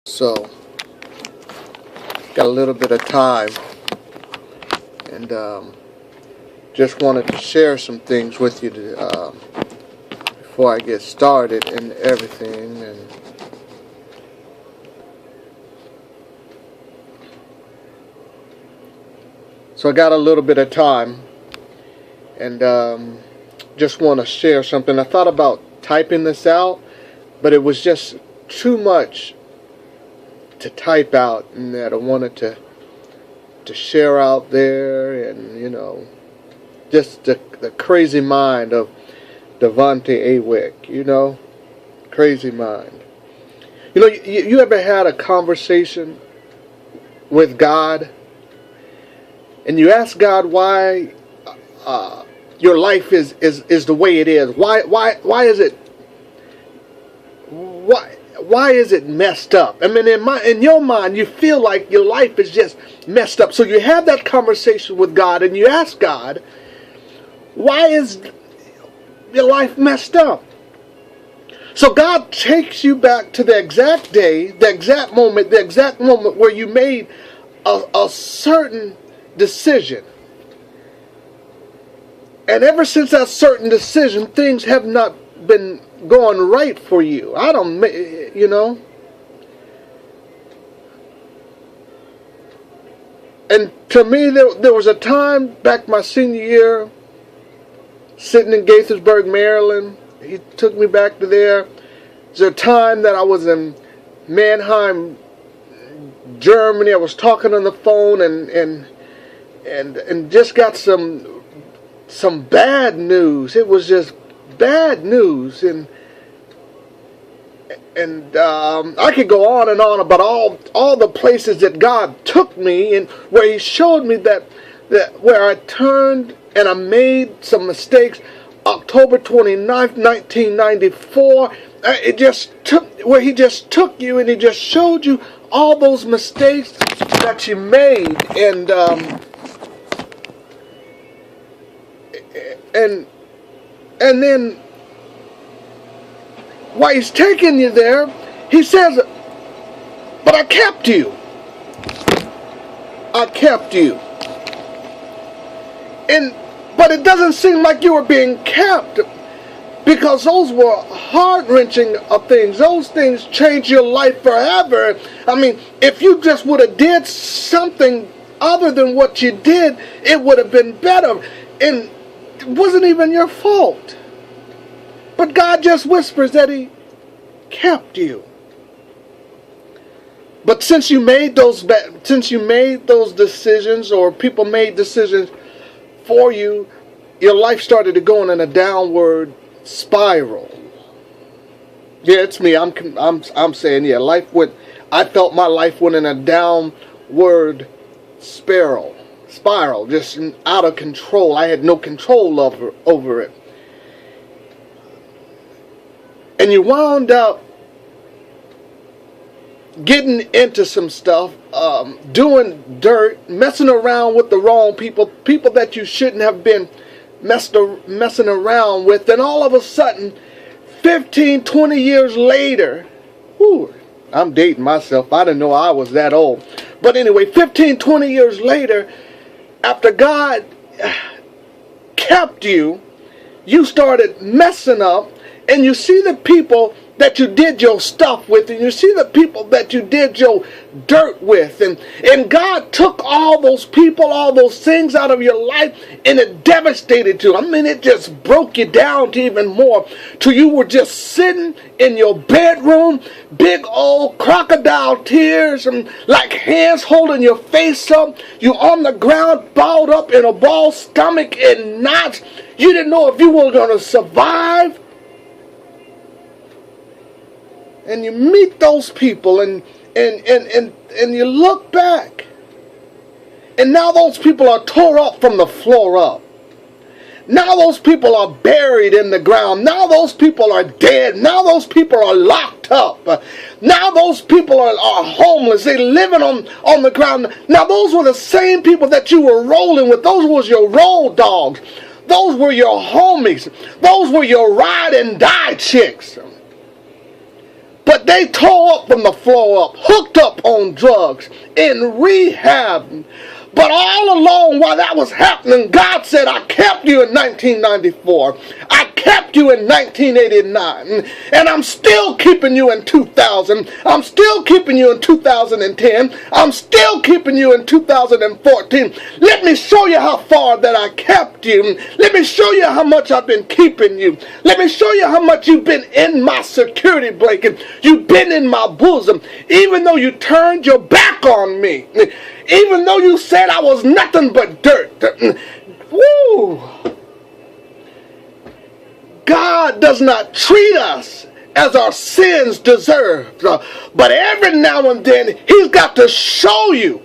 So, got a little bit of time, and just wanted to share some things with you before I get started and everything. And so I got a little bit of time, and just want to share something. I thought about typing this out, but it was just too much to type out, and that I wanted to share out there, and just the crazy mind of Devante Awic, crazy mind. You ever had a conversation with God, and you ask God why your life is the way it is? Why is it? Why is it messed up? I mean, in your mind, you feel like your life is just messed up. So you have that conversation with God, and you ask God, why is your life messed up? So God takes you back to the exact day, the exact moment where you made a certain decision. And ever since that certain decision, things have not been going right for you. And to me, there was a time back my senior year, sitting in Gaithersburg, Maryland. He took me back to there. There's a time that I was in Mannheim, Germany. I was talking on the phone and just got some bad news. It was just bad news, and I could go on and on about all the places that God took me, and where He showed me that where I turned and I made some mistakes. October 29th, 1994, it just took where He just took you, and He just showed you all those mistakes that you made, and then while He's taking you there, He says, but I kept you. I kept you. But it doesn't seem like you were being kept, because those were heart-wrenching things. Those things changed your life forever. I mean, if you just would have did something other than what you did, it would have been better. And it wasn't even your fault. But God just whispers that He kept you. But since you made those decisions, or people made decisions for you, your life started to go in a downward spiral. Yeah, it's me. I'm saying, yeah, I felt my life went in a downward spiral, just out of control. I had no control over it. And you wound up getting into some stuff, doing dirt, messing around with the wrong people that you shouldn't have been messing around with, and all of a sudden, 15, 20 years later, I'm dating myself, I didn't know I was that old, but anyway, 15, 20 years later, after God kept you, you started messing up, and you see the people that you did your stuff with, and you see the people that you did your dirt with, and God took all those people, all those things out of your life, and it devastated you. I mean, it just broke you down to even more, till you were just sitting in your bedroom, big old crocodile tears, and like hands holding your face up, you on the ground, balled up in a ball stomach in knots. You didn't know if you were going to survive. And you meet those people, and you look back, and now those people are tore up from the floor up. Now those people are buried in the ground. Now those people are dead. Now those people are locked up. Now those people are homeless. They're living on the ground. Now those were the same people that you were rolling with. Those was your road dogs. Those were your homies. Those were your ride and die chicks. But they tore up from the floor up, hooked up on drugs, in rehab. But all along while that was happening, God said, I kept you in 1994. I kept you in 1989. And I'm still keeping you in 2000. I'm still keeping you in 2010. I'm still keeping you in 2014. Let me show you how far that I kept you. Let me show you how much I've been keeping you. Let me show you how much you've been in my security blanket. You've been in my bosom. Even though you turned your back on me. Even though you said I was nothing but dirt. Woo! God does not treat us as our sins deserve. But every now and then, He's got to show you,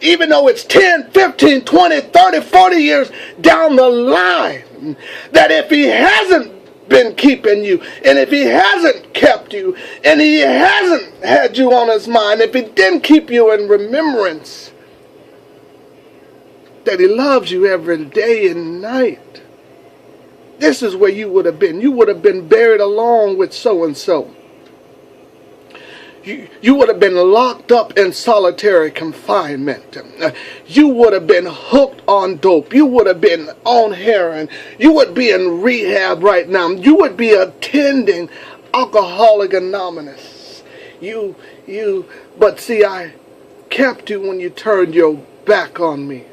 even though it's 10, 15, 20, 30, 40 years down the line, that if He hasn't been keeping you, and if He hasn't kept you, and He hasn't had you on His mind, if He didn't keep you in remembrance, that He loves you every day and night, this is where you would have been. You would have been buried along with so-and-so. You would have been locked up in solitary confinement. You would have been hooked on dope. You would have been on heroin. You would be in rehab right now. You would be attending Alcoholics Anonymous. But see, I kept you when you turned your back on me.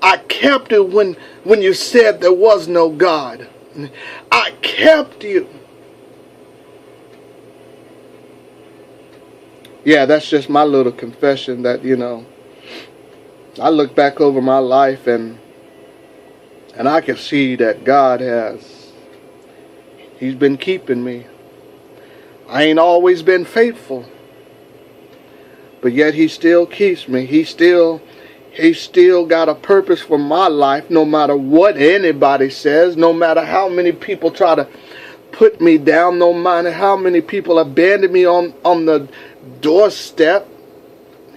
I kept you when you said there was no God. I kept you. Yeah, that's just my little confession that, I look back over my life and I can see that God He's been keeping me. I ain't always been faithful, but yet He still keeps me. He still got a purpose for my life, no matter what anybody says, no matter how many people try to put me down, no matter how many people abandon me on the doorstep.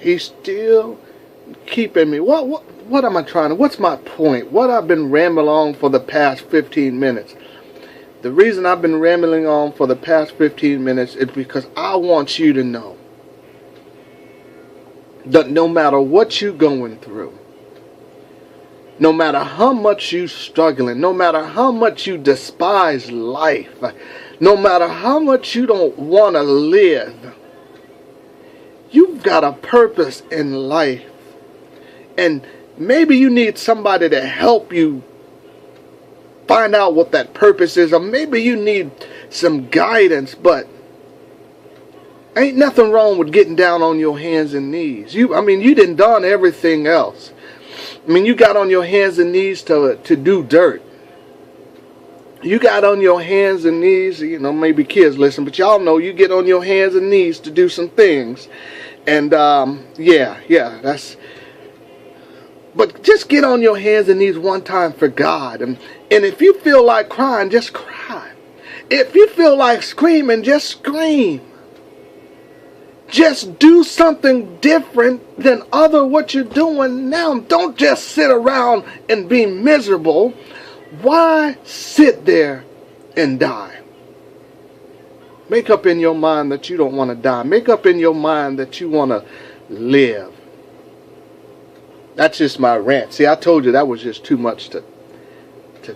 He's still keeping me. What am I trying to, what's my point? What I've been rambling on for the past 15 minutes. The reason I've been rambling on for the past 15 minutes is because I want you to know that no matter what you're going through, no matter how much you're struggling, no matter how much you despise life, no matter how much you don't want to live, you've got a purpose in life. And maybe you need somebody to help you find out what that purpose is, or maybe you need some guidance, but ain't nothing wrong with getting down on your hands and knees. You done done everything else. You got on your hands and knees to do dirt. You got on your hands and knees, maybe kids listen, but y'all know you get on your hands and knees to do some things. And but just get on your hands and knees one time for God. And if you feel like crying, just cry. If you feel like screaming, just scream. Just do something different than what you're doing now. Don't just sit around and be miserable. Why sit there and die? Make up in your mind that you don't want to die. Make up in your mind that you want to live. That's just my rant. See, I told you that was just too much to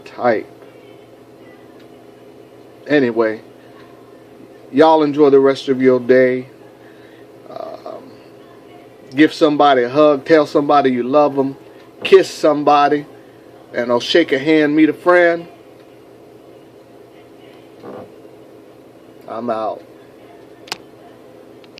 type. Anyway, y'all enjoy the rest of your day. Give somebody a hug. Tell somebody you love them. Kiss somebody. And I'll shake a hand, meet a friend. I'm out.